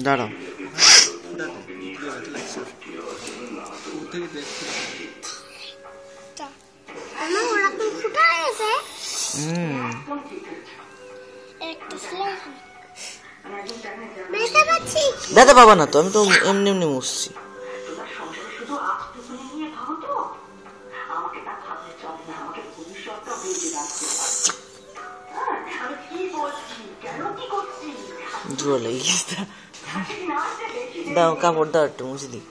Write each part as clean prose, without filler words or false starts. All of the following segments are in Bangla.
দাঁড়াও ব্যথা পাবা না তো, আমি তো এমনি এমনি মুছছি। জোর লেগে গেছে, দাও কাপড় দাও একটু মুছে দিই।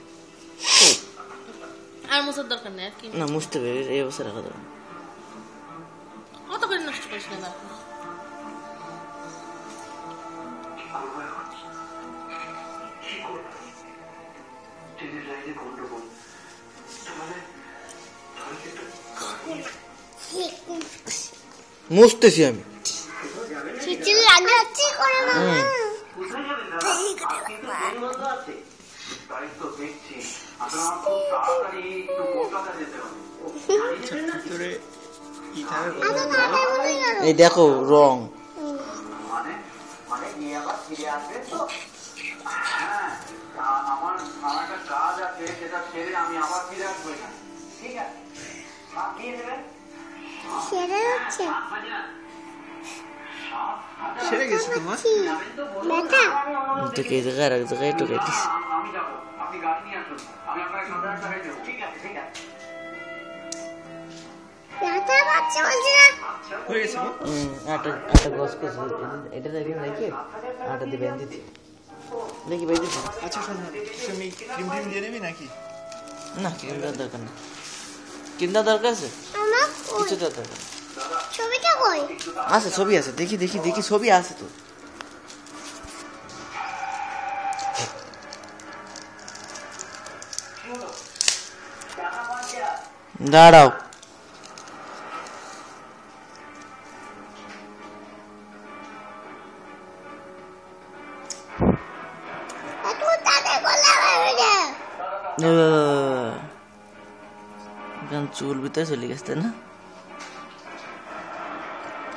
আর মুছার দরকার নেই, আর কি না মুছতে হবে, এই অবস্থা রাখা যাবে। অত করে নষ্ট করিস না। মুছতেছি আমি। এই দেখো রং, সেরে গেছে তোমার এই জায়গায় এক জায়গায় ঢুকে দিস। আটা গস করছে, এটা দেখি দেখি আটা দিয়ে বেঁধে দিচ্ছি, দেখি বেঁধে দিচ্ছি। আচ্ছা শোন, তুমি ক্রিম টিম দিয়ে নেবি নাকি? না ক্রিম দেওয়ার দরকার না। ক্রিম দেওয়ার দরকার আছে? কিছু দেওয়ার দরকার ছবিটা কই আছে, ছবি আছে, দেখি দেখি দেখি ছবি আছে তো। দাঁড়াও চুল ভিতরে চলে গেছে না,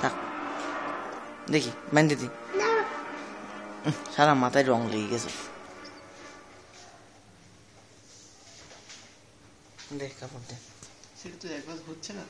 থাক দেখি বান্ধে দি। সারা মাথায় রং লেগে গেছে, দেখ কাপড় দে। সেটা তো একবার হচ্ছে না।